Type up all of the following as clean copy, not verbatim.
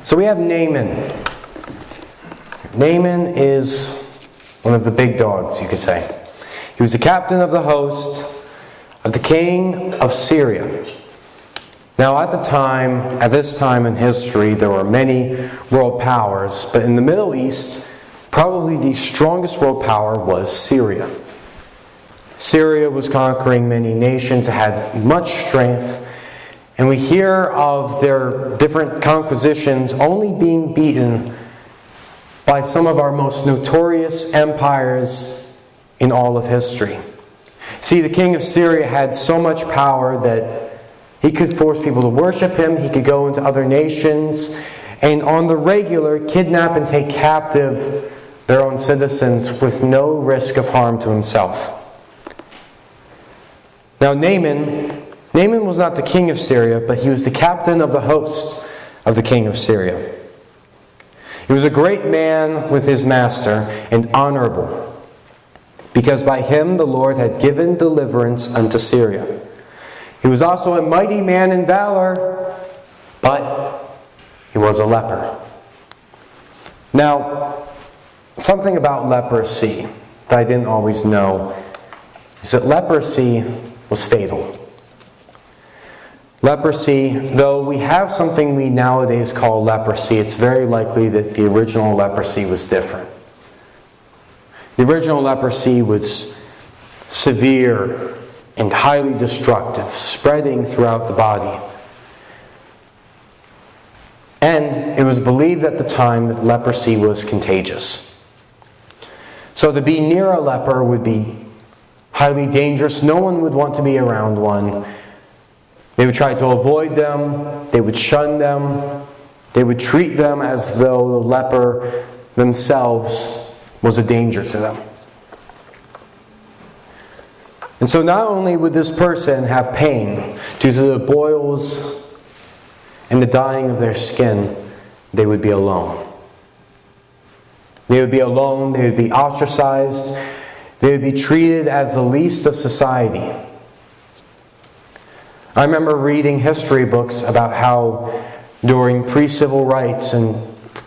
So we have Naaman. Naaman is one of the big dogs, you could say. He was the captain of the host of the king of Syria. Now at this time in history, there were many world powers, but in the Middle East, probably the strongest world power was Syria. Syria was conquering many nations, it had much strength, and we hear of their different conquisitions only being beaten by some of our most notorious empires in all of history. See, the king of Syria had so much power that he could force people to worship him, he could go into other nations, and on the regular kidnap and take captive their own citizens with no risk of harm to himself. Now Naaman was not the king of Syria, but he was the captain of the host of the king of Syria. He was a great man with his master and honorable, because by him the Lord had given deliverance unto Syria. He was also a mighty man in valor, but he was a leper. Now, something about leprosy that I didn't always know is that leprosy was fatal. Leprosy, though we have something we nowadays call leprosy, it's very likely that the original leprosy was different. The original leprosy was severe and highly destructive, spreading throughout the body. And it was believed at the time that leprosy was contagious. So to be near a leper would be highly dangerous. No one would want to be around one. They would try to avoid them. They would shun them. They would treat them as though the leper themselves was a danger to them. And so not only would this person have pain due to the boils and the dying of their skin, they would be alone. They would be alone, they would be ostracized, they would be treated as the least of society. I remember reading history books about how during pre-civil rights and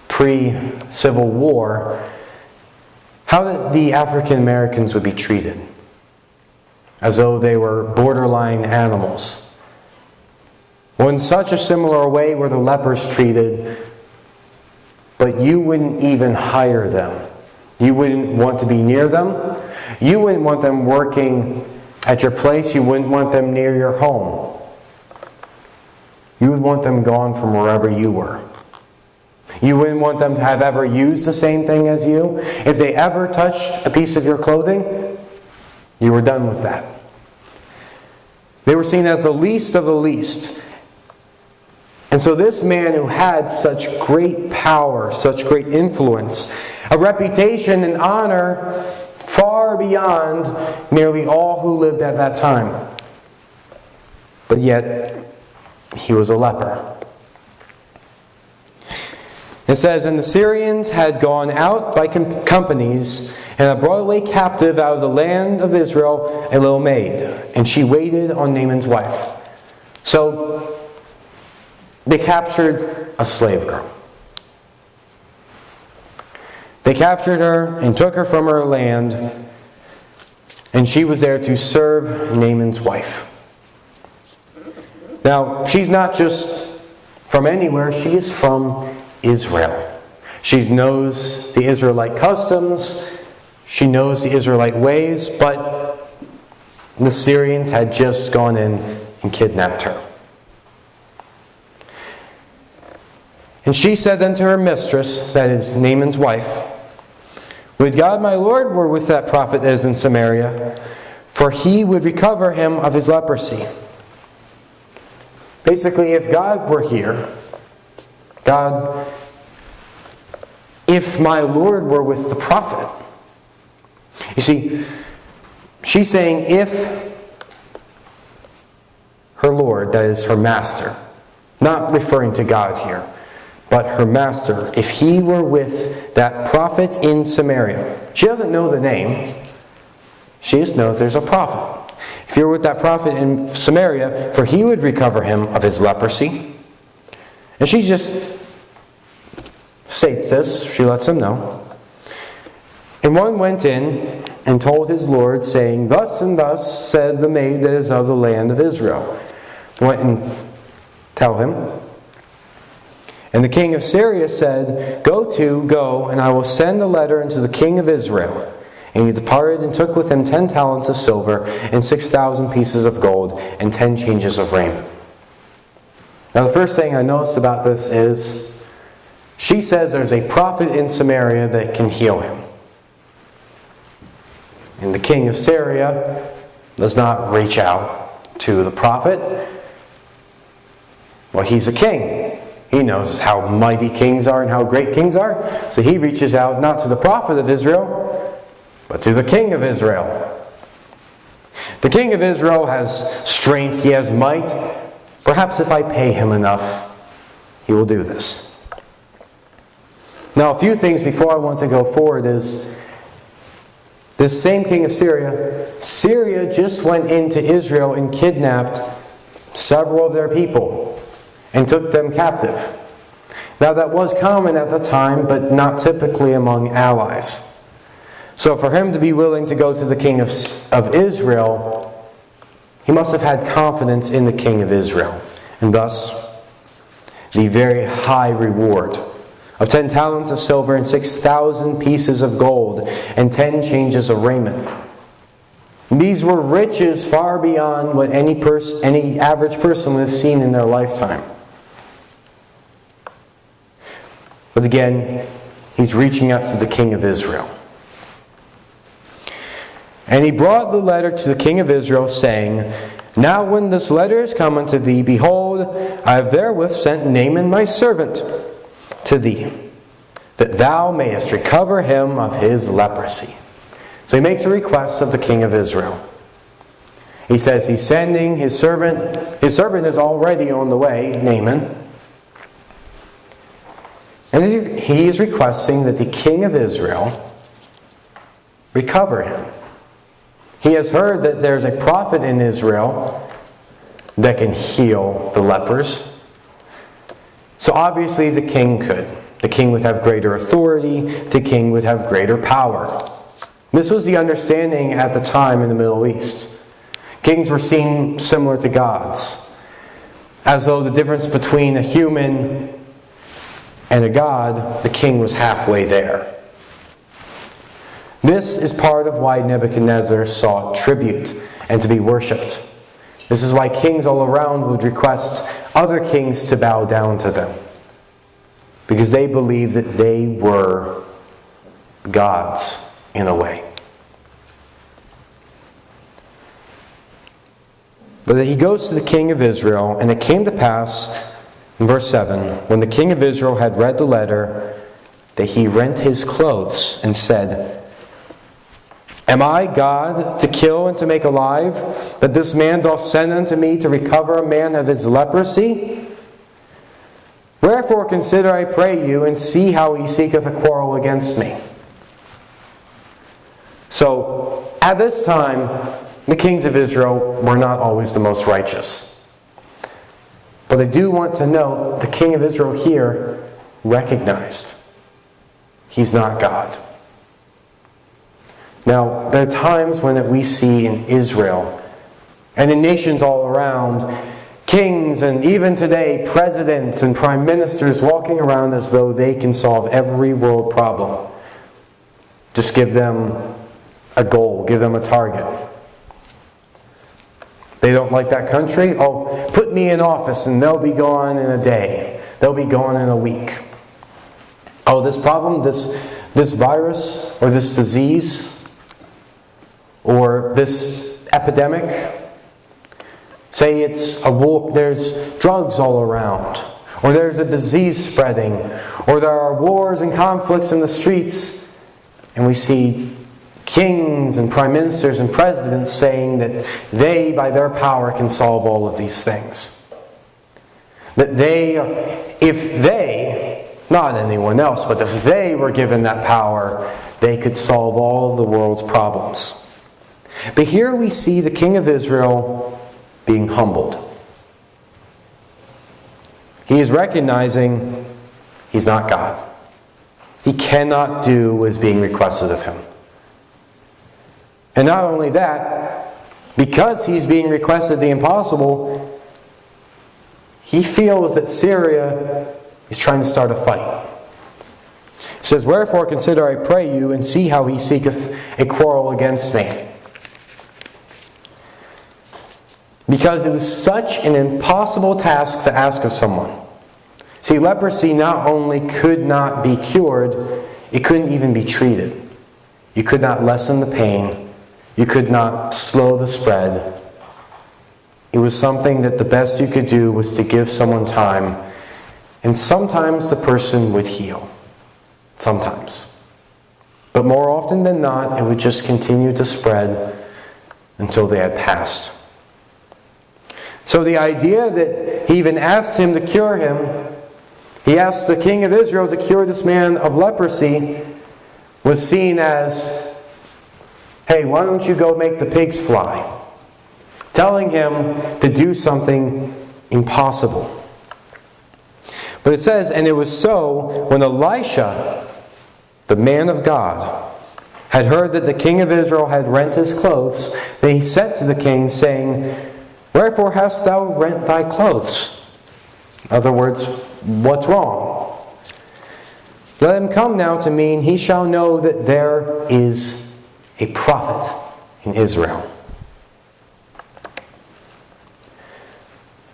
pre-Civil War, how the African Americans would be treated, as though they were borderline animals. Well, in such a similar way were the lepers treated, but you wouldn't even hire them. You wouldn't want to be near them. You wouldn't want them working at your place. You wouldn't want them near your home. You would want them gone from wherever you were. You wouldn't want them to have ever used the same thing as you. If they ever touched a piece of your clothing, you were done with that. They were seen as the least of the least. And so this man who had such great power, such great influence, a reputation and honor far beyond nearly all who lived at that time. But yet, he was a leper. It says, and the Syrians had gone out by companies and had brought away captive out of the land of Israel a little maid, and she waited on Naaman's wife. So they captured a slave girl. They captured her and took her from her land, and she was there to serve Naaman's wife. Now, she's not just from anywhere, she is from Israel. She knows the Israelite customs, she knows the Israelite ways, but the Syrians had just gone in and kidnapped her. And she said unto her mistress, that is Naaman's wife, would God my Lord were with that prophet that is in Samaria, for he would recover him of his leprosy. Basically, if God were here, God, if my Lord were with the prophet. You see, she's saying if her Lord, that is her master, not referring to God here, but her master, if he were with that prophet in Samaria. She doesn't know the name. She just knows there's a prophet. If you're with that prophet in Samaria, for he would recover him of his leprosy. And she's just states this. She lets him know. And one went in and told his lord, saying, Thus and thus said the maid that is of the land of Israel. Went and tell him. And the king of Syria said, Go, and I will send a letter unto the king of Israel. And he departed and took with him 10 talents of silver and 6,000 pieces of gold and 10 changes of raiment. Now the first thing I noticed about this is she says there's a prophet in Samaria that can heal him. And the king of Syria does not reach out to the prophet. Well, he's a king. He knows how mighty kings are and how great kings are. So he reaches out not to the prophet of Israel, but to the king of Israel. The king of Israel has strength, he has might. Perhaps if I pay him enough, he will do this. Now, a few things before I want to go forward is this same king of Syria just went into Israel and kidnapped several of their people and took them captive. Now that was common at the time, but not typically among allies. So for him to be willing to go to the king of Israel, he must have had confidence in the king of Israel. And thus, the very high reward of 10 talents of silver and 6,000 pieces of gold and 10 changes of raiment. These were riches far beyond what any average person would have seen in their lifetime. But again, he's reaching out to the king of Israel. And he brought the letter to the king of Israel, saying, Now when this letter is come unto thee, behold, I have therewith sent Naaman my servant to thee, that thou mayest recover him of his leprosy. So he makes a request of the king of Israel. He says he's sending his servant. His servant is already on the way, Naaman. And he is requesting that the king of Israel recover him. He has heard that there's a prophet in Israel that can heal the lepers. So obviously the king could. The king would have greater authority. The king would have greater power. This was the understanding at the time in the Middle East. Kings were seen similar to gods, as though the difference between a human and a god, the king was halfway there. This is part of why Nebuchadnezzar sought tribute and to be worshipped. This is why kings all around would request other kings to bow down to them, because they believed that they were gods in a way. But he goes to the king of Israel, and it came to pass, in verse 7, when the king of Israel had read the letter, that he rent his clothes and said, Am I God to kill and to make alive, that this man doth send unto me to recover a man of his leprosy? Wherefore consider, I pray you, and see how he seeketh a quarrel against me. So, at this time, the kings of Israel were not always the most righteous. But I do want to note, the king of Israel here recognized he's not God. Now, there are times when we see in Israel and in nations all around, kings and even today, presidents and prime ministers walking around as though they can solve every world problem. Just give them a goal, give them a target. They don't like that country? Oh, put me in office and they'll be gone in a day. They'll be gone in a week. Oh, this problem, this virus or this disease or this epidemic, say it's a war, there's drugs all around, or there's a disease spreading, or there are wars and conflicts in the streets, and we see kings and prime ministers and presidents saying that they, by their power, can solve all of these things. That they, if they, not anyone else, but if they were given that power, they could solve all of the world's problems. But here we see the king of Israel being humbled. He is recognizing he's not God. he cannot do what is being requested of him. And not only that, because he's being requested the impossible, he feels that Syria is trying to start a fight. It says, "Wherefore consider, I pray you, and see how he seeketh a quarrel against me." Because it was such an impossible task to ask of someone. See, leprosy not only could not be cured, it couldn't even be treated. You could not lessen the pain. You could not slow the spread. It was something that the best you could do was to give someone time. And sometimes the person would heal. Sometimes. But more often than not, it would just continue to spread until they had passed. So the idea that he even asked him to cure him, he asked the king of Israel to cure this man of leprosy, was seen as, "Hey, why don't you go make the pigs fly?" Telling him to do something impossible. But it says, "And it was so, when Elisha, the man of God, had heard that the king of Israel had rent his clothes, that he sent to the king, saying, Wherefore hast thou rent thy clothes?" In other words, what's wrong? "Let him come now to me, and he shall know that there is a prophet in Israel."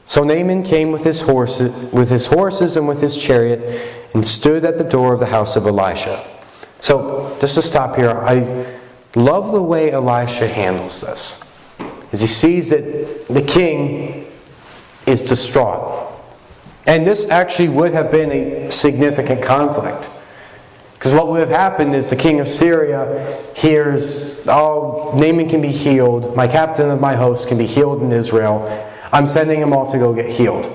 So Naaman came with his horses and with his chariot, and stood at the door of the house of Elisha. So, just to stop here, I love the way Elisha handles this. As he sees that the king is distraught. And this actually would have been a significant conflict. Because what would have happened is the king of Syria hears, "Oh, Naaman can be healed. My captain of my host can be healed in Israel. I'm sending him off to go get healed."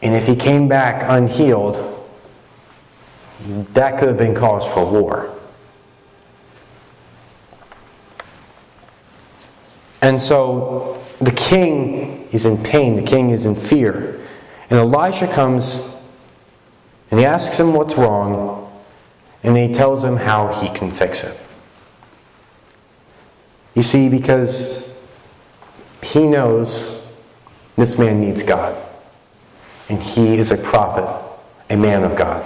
And if he came back unhealed, that could have been cause for war. And so the king is in pain. The king is in fear. And Elisha comes and he asks him what's wrong, and he tells him how he can fix it. You see, because he knows this man needs God. And he is a prophet, a man of God.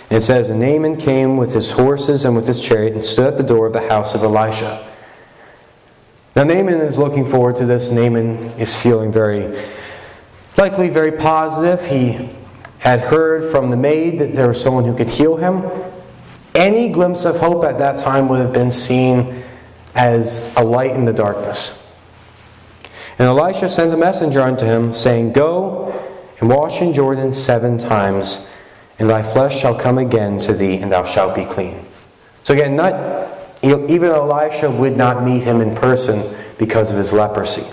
And it says, "And Naaman came with his horses and with his chariot, and stood at the door of the house of Elisha." Now Naaman is looking forward to this. Naaman is feeling very positive. He had heard from the maid that there was someone who could heal him. Any glimpse of hope at that time would have been seen as a light in the darkness. And Elisha sent a messenger unto him, saying, "Go and wash in Jordan 7 times, and thy flesh shall come again to thee, and thou shalt be clean." So again, even Elisha would not meet him in person because of his leprosy.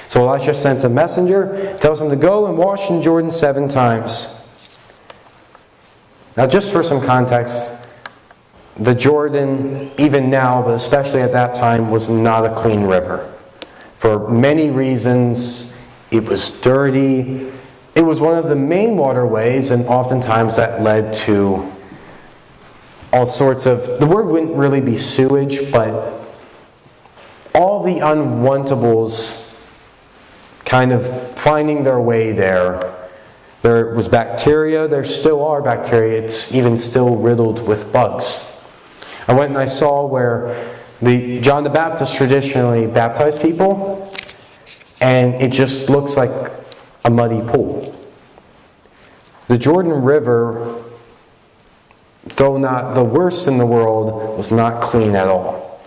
So Elisha sends a messenger, tells him to go and wash in Jordan 7 times. Now just for some context, the Jordan, even now, but especially at that time, was not a clean river. For many reasons, it was dirty. It was one of the main waterways, and oftentimes that led to all sorts of, the word wouldn't really be sewage, but all the unwantables kind of finding their way there. There was bacteria, there still are bacteria, it's even still riddled with bugs. I went and I saw where John the Baptist traditionally baptized people, and it just looks like a muddy pool. The Jordan River, though not the worst in the world, was not clean at all.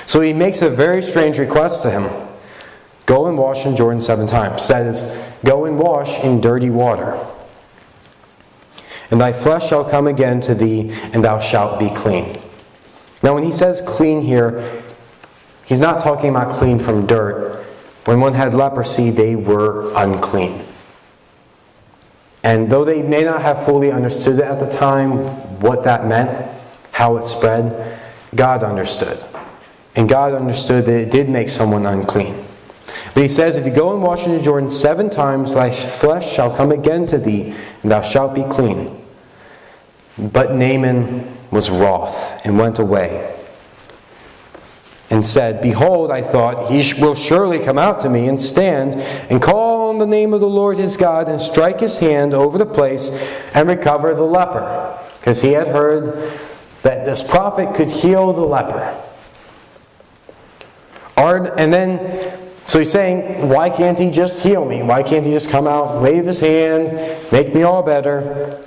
So he makes a very strange request to him. Go and wash in Jordan 7 times. That is, go and wash in dirty water. And thy flesh shall come again to thee, and thou shalt be clean. Now when he says clean here, he's not talking about clean from dirt. When one had leprosy, they were unclean. And though they may not have fully understood it at the time, what that meant, how it spread, God understood. And God understood that it did make someone unclean. But he says, if you go and wash in Jordan 7 times, thy flesh shall come again to thee, and thou shalt be clean. But Naaman was wroth and went away and said, Behold, I thought, he will surely come out to me and stand and call on the name of the Lord his God and strike his hand over the place and recover the leper. Because he had heard that this prophet could heal the leper. So he's saying, why can't he just heal me? Why can't he just come out, wave his hand, make me all better?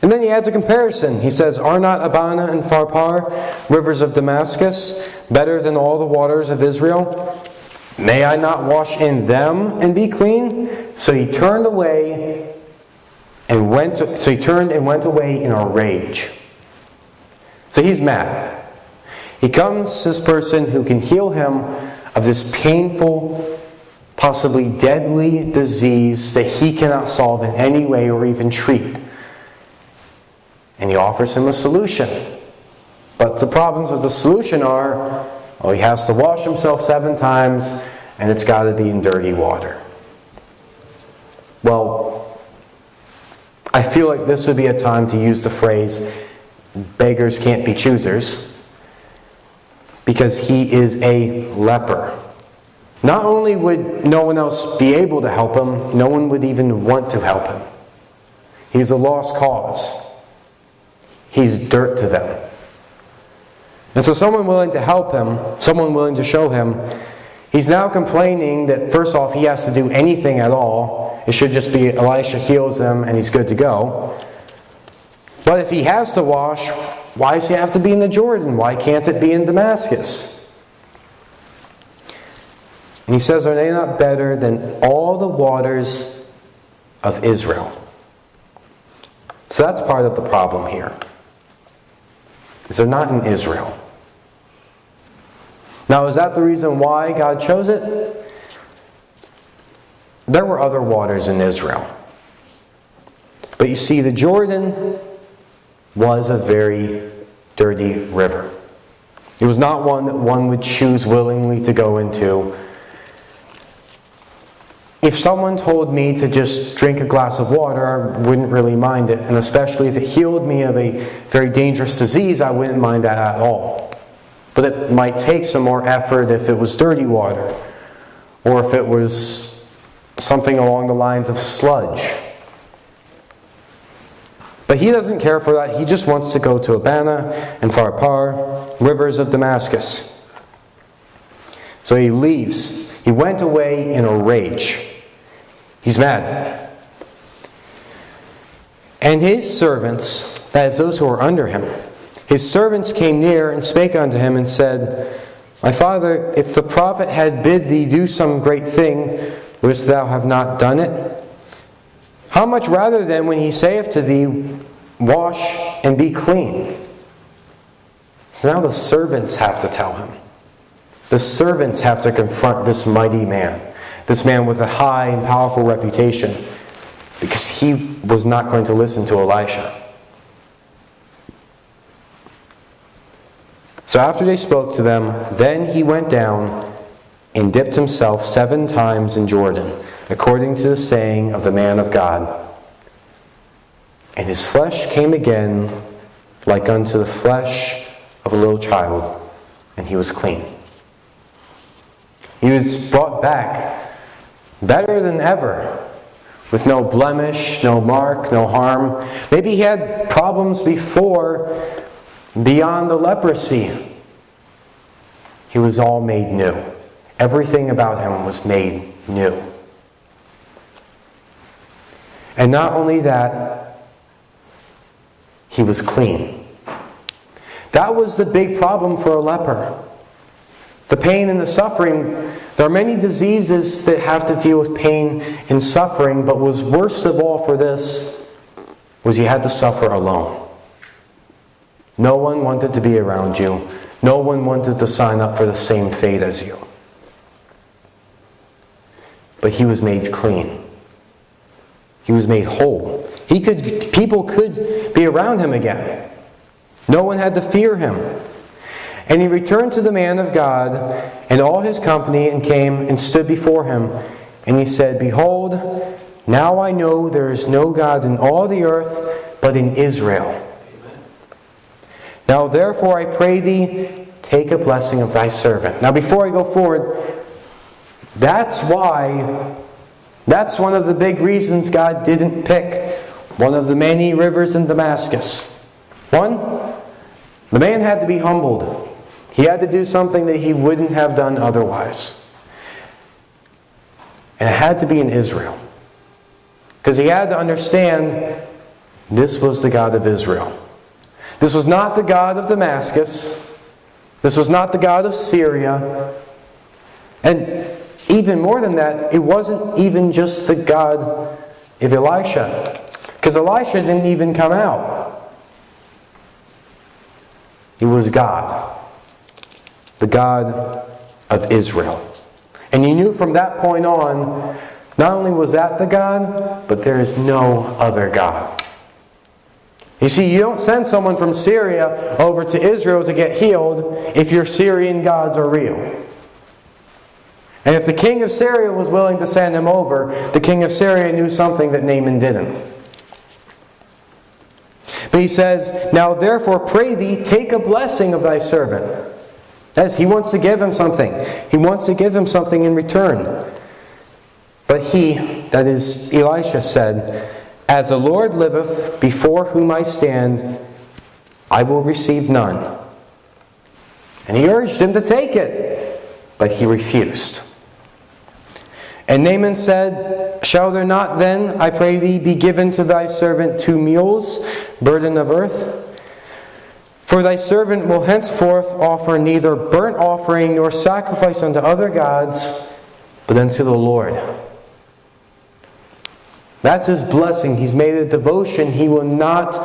And then he adds a comparison. He says, Are not Abana and Pharpar, rivers of Damascus, better than all the waters of Israel? May I not wash in them and be clean? So he turned away and went away in a rage. So he's mad. He comes, this person who can heal him of this painful, possibly deadly disease that he cannot solve in any way or even treat. And he offers him a solution. But the problems with the solution are, he has to wash himself 7 times, and it's got to be in dirty water. Well, I feel like this would be a time to use the phrase, beggars can't be choosers, because he is a leper. Not only would no one else be able to help him, no one would even want to help him. He's a lost cause. He's dirt to them. And so someone willing to help him, someone willing to show him, he's now complaining that first off he has to do anything at all. It should just be Elisha heals him and he's good to go. But if he has to wash, why does he have to be in the Jordan? Why can't it be in Damascus? And he says, Are they not better than all the waters of Israel? So that's part of the problem here. Is they're not in Israel. Now, is that the reason why God chose it? There were other waters in Israel. But you see, the Jordan was a very dirty river. It was not one that one would choose willingly to go into. If someone told me to just drink a glass of water, I wouldn't really mind it. And especially if it healed me of a very dangerous disease, I wouldn't mind that at all. But it might take some more effort if it was dirty water, or if it was something along the lines of sludge. But he doesn't care for that. He just wants to go to Abana and Pharpar, rivers of Damascus. So he leaves. He went away in a rage. He's mad. And his servants, that is those who are under him, his servants came near and spake unto him and said, My father, if the prophet had bid thee do some great thing, wouldst thou have not done it? How much rather then when he saith to thee, Wash and be clean? So now the servants have to tell him. The servants have to confront this mighty man, this man with a high and powerful reputation, because he was not going to listen to Elisha. So after they spoke to them, then he went down and dipped himself 7 times in Jordan, according to the saying of the man of God. And his flesh came again like unto the flesh of a little child, and he was clean. He was brought back better than ever, with no blemish, no mark, no harm. Maybe he had problems before, beyond the leprosy. He was all made new. Everything about him was made new. And not only that, he was clean. That was the big problem for a leper. The pain and the suffering. There are many diseases that have to deal with pain and suffering, but was worst of all for this was you had to suffer alone. No one wanted to be around you. No one wanted to sign up for the same fate as you. But he was made clean. He was made whole. People could be around him again. No one had to fear him. And he returned to the man of God and all his company and came and stood before him. And he said, Behold, now I know there is no God in all the earth but in Israel. Amen. Now therefore I pray thee, take a blessing of thy servant. Now before I go forward, that's one of the big reasons God didn't pick one of the many rivers in Damascus. One, the man had to be humbled. He had to do something that he wouldn't have done otherwise. And it had to be in Israel. Because he had to understand this was the God of Israel. This was not the God of Damascus. This was not the God of Syria. And even more than that, it wasn't even just the God of Elisha. Because Elisha didn't even come out. It was God. The God of Israel. And he knew from that point on, not only was that the God, but there is no other God. You see, you don't send someone from Syria over to Israel to get healed if your Syrian gods are real. And if the king of Syria was willing to send him over, the king of Syria knew something that Naaman didn't. But he says, now therefore pray thee, take a blessing of thy servant. That is, he wants to give him something. He wants to give him something in return. But he, that is Elisha, said, as the Lord liveth, before whom I stand, I will receive none. And he urged him to take it, but he refused. And Naaman said, shall there not then, I pray thee, be given to thy servant 2 mules, burden of earth? For thy servant will henceforth offer neither burnt offering nor sacrifice unto other gods, but unto the Lord. That's his blessing. He's made a devotion. He will not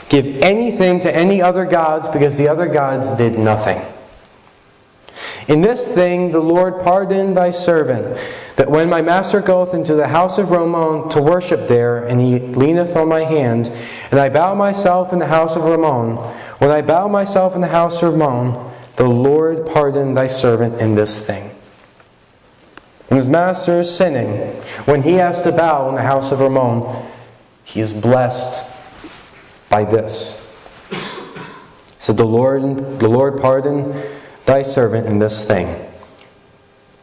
give anything to any other gods because the other gods did nothing. In this thing the Lord pardon thy servant, that when my master goeth into the house of Rimmon to worship there, and he leaneth on my hand, and I bow myself in the house of Rimmon, when I bow myself in the house of Rimmon, the Lord pardon thy servant in this thing. When his master is sinning, when he has to bow in the house of Rimmon, he is blessed by this. So the Lord pardon thy servant in this thing.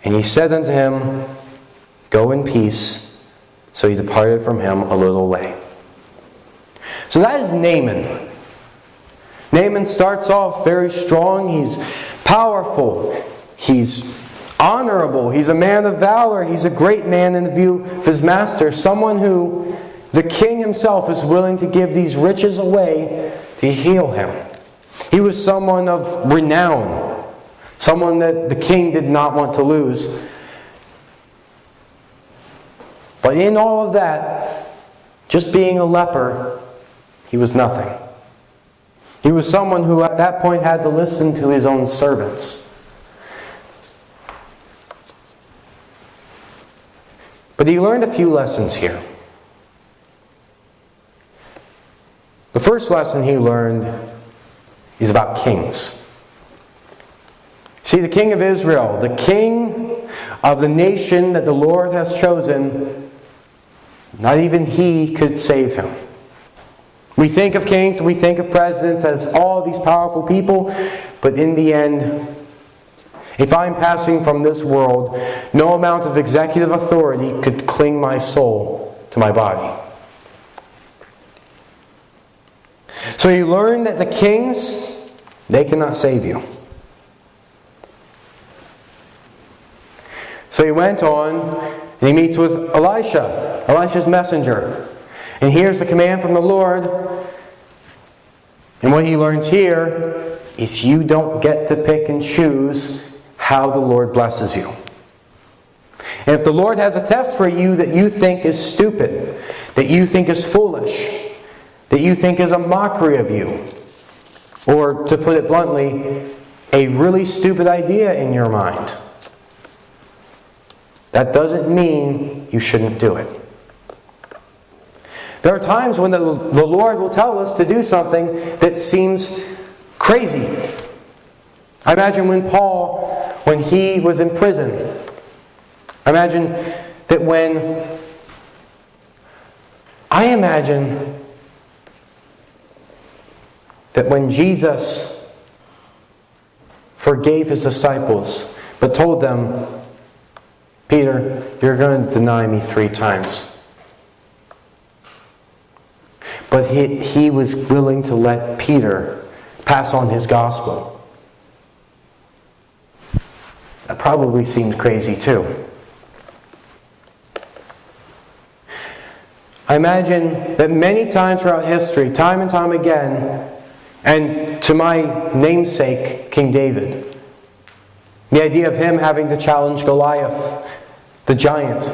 And he said unto him, go in peace. So he departed from him a little way. So that is Naaman. Naaman starts off very strong. He's powerful. He's honorable. He's a man of valor. He's a great man in the view of his master. Someone who the king himself is willing to give these riches away to heal him. He was someone of renown. Someone that the king did not want to lose. But in all of that, just being a leper, he was nothing. He was someone who at that point had to listen to his own servants. But he learned a few lessons here. The first lesson he learned is about kings. See, the king of Israel, the king of the nation that the Lord has chosen, not even he could save him. We think of kings, we think of presidents as all these powerful people, but in the end, if I'm passing from this world, no amount of executive authority could cling my soul to my body. So you learn that the kings, they cannot save you. So he went on and he meets with Elisha's messenger. And here's the command from the Lord. And what he learns here is you don't get to pick and choose how the Lord blesses you. And if the Lord has a test for you that you think is stupid, that you think is foolish, that you think is a mockery of you, or to put it bluntly, a really stupid idea in your mind, that doesn't mean you shouldn't do it. There are times when the Lord will tell us to do something that seems crazy. I imagine when Paul, when he was in prison, I imagine that when Jesus forgave his disciples, but told them, Peter, you're going to deny me 3 times. But he was willing to let Peter pass on his gospel. That probably seemed crazy too. I imagine that many times throughout history, time and time again, and to my namesake, King David, the idea of him having to challenge Goliath, the giant,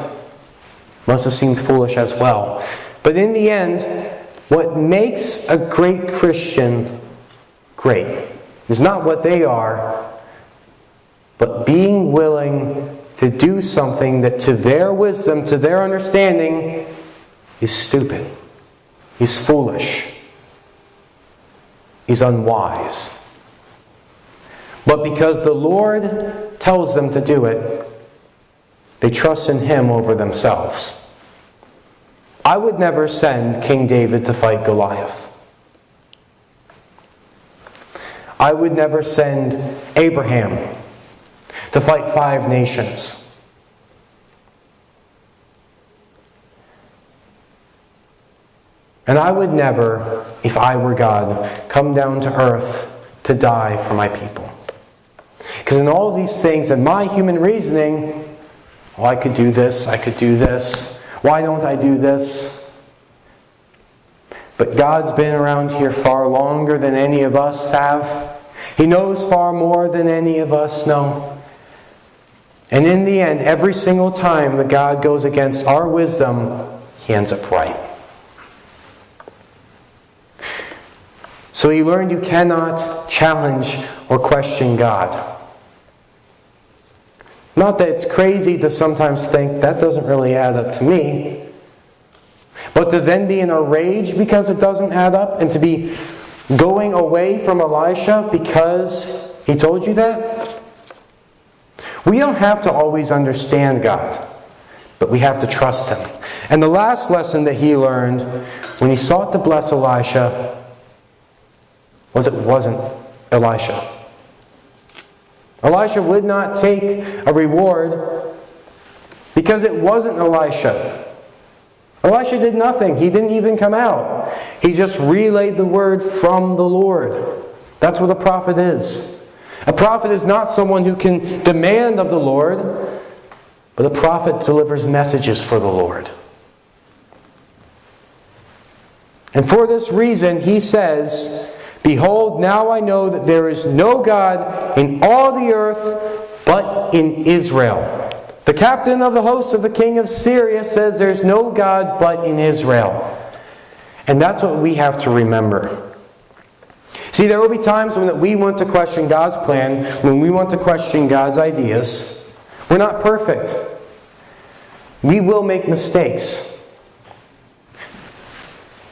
must have seemed foolish as well. But in the end, what makes a great Christian great is not what they are, but being willing to do something that to their wisdom, to their understanding, is stupid, is foolish, is unwise. But because the Lord tells them to do it, they trust in Him over themselves. I would never send King David to fight Goliath. I would never send Abraham to fight 5 nations. And I would never, if I were God, come down to earth to die for my people. Because in all of these things, in my human reasoning, oh, I could do this, I could do this. Why don't I do this? But God's been around here far longer than any of us have. He knows far more than any of us know. And in the end, every single time that God goes against our wisdom, He ends up right. So you learned you cannot challenge or question God. Not that it's crazy to sometimes think, that doesn't really add up to me. But to then be in a rage because it doesn't add up, and to be going away from Elisha because he told you that. We don't have to always understand God, but we have to trust Him. And the last lesson that he learned when he sought to bless Elisha was it wasn't Elisha. Elisha would not take a reward because it wasn't Elisha. Elisha did nothing. He didn't even come out. He just relayed the word from the Lord. That's what a prophet is. A prophet is not someone who can demand of the Lord, but a prophet delivers messages for the Lord. And for this reason, he says, Behold, now I know that there is no God in all the earth but in Israel. The captain of the host of the king of Syria says there's no God but in Israel. And that's what we have to remember. See, there will be times when we want to question God's plan, when we want to question God's ideas. We're not perfect. We will make mistakes.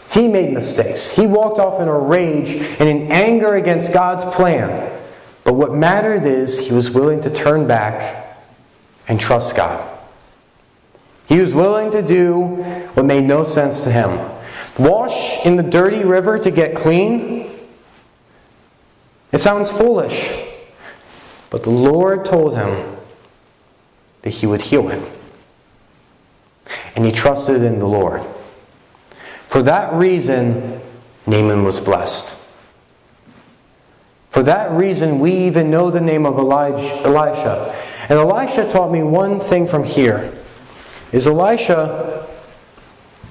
He made mistakes. He walked off in a rage and in anger against God's plan. But what mattered is he was willing to turn back and trust God. He was willing to do what made no sense to him. Wash in the dirty river to get clean? It sounds foolish. But the Lord told him that He would heal him. And he trusted in the Lord. For that reason, Naaman was blessed. For that reason, we even know the name of Elisha. And Elisha taught me one thing from here, is Elisha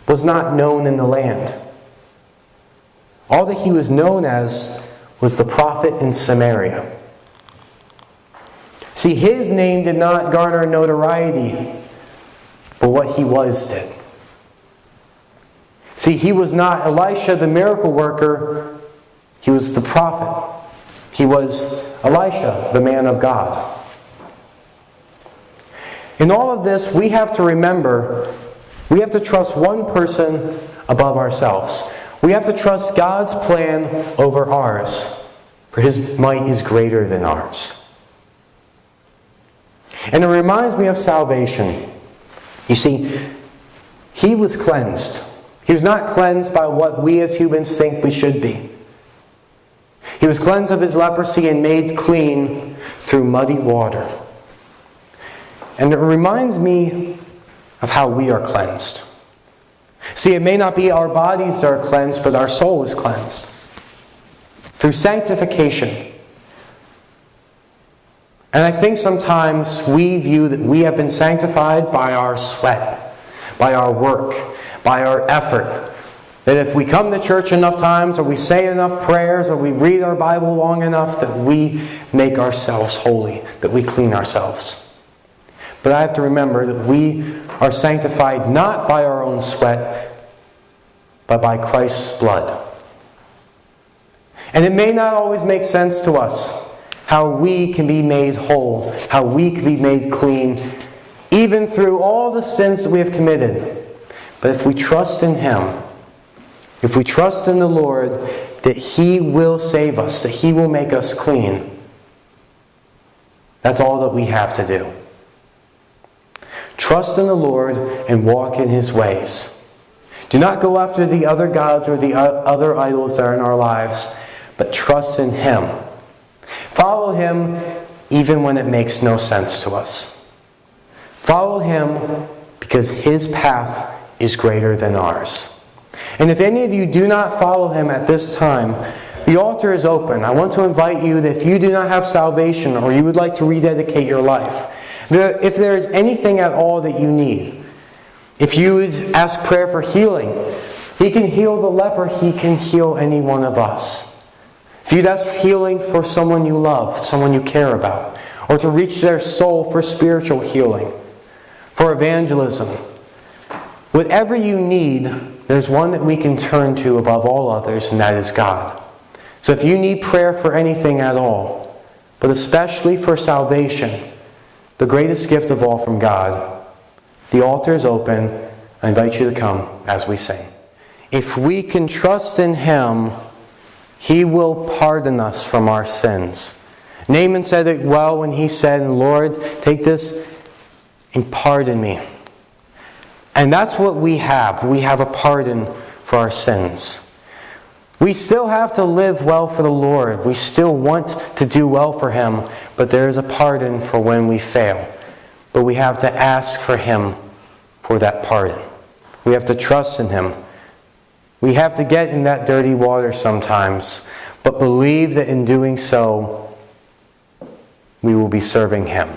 was not known in the land. All that he was known as was the prophet in Samaria. See, his name did not garner notoriety, but what he was did. See, he was not Elisha the miracle worker, he was the prophet. He was Elisha, the man of God. In all of this, we have to remember, we have to trust one person above ourselves. We have to trust God's plan over ours, for His might is greater than ours. And it reminds me of salvation. You see, he was cleansed. He was not cleansed by what we as humans think we should be. He was cleansed of his leprosy and made clean through muddy water. And it reminds me of how we are cleansed. See, it may not be our bodies that are cleansed, but our soul is cleansed through sanctification. And I think sometimes we view that we have been sanctified by our sweat, by our work, by our effort. That if we come to church enough times, or we say enough prayers, or we read our Bible long enough, that we make ourselves holy, that we clean ourselves. But I have to remember that we are sanctified not by our own sweat, but by Christ's blood. And it may not always make sense to us how we can be made whole, how we can be made clean, even through all the sins that we have committed. But if we trust in Him, if we trust in the Lord, that He will save us, that He will make us clean, that's all that we have to do. Trust in the Lord and walk in His ways. Do not go after the other gods or the other idols that are in our lives, but trust in Him. Follow Him even when it makes no sense to us. Follow Him because His path is greater than ours. And if any of you do not follow Him at this time, the altar is open. I want to invite you that if you do not have salvation or you would like to rededicate your life, if there is anything at all that you need, if you would ask prayer for healing, He can heal the leper, He can heal any one of us. If you'd ask healing for someone you love, someone you care about, or to reach their soul for spiritual healing, for evangelism, whatever you need, there's one that we can turn to above all others, and that is God. So if you need prayer for anything at all, but especially for salvation, the greatest gift of all from God, the altar is open. I invite you to come as we sing. If we can trust in Him, He will pardon us from our sins. Naaman said it well when he said, Lord, take this and pardon me. And that's what we have. We have a pardon for our sins. We still have to live well for the Lord. We still want to do well for Him, but there is a pardon for when we fail. But we have to ask for Him for that pardon. We have to trust in Him. We have to get in that dirty water sometimes, but believe that in doing so, we will be serving Him.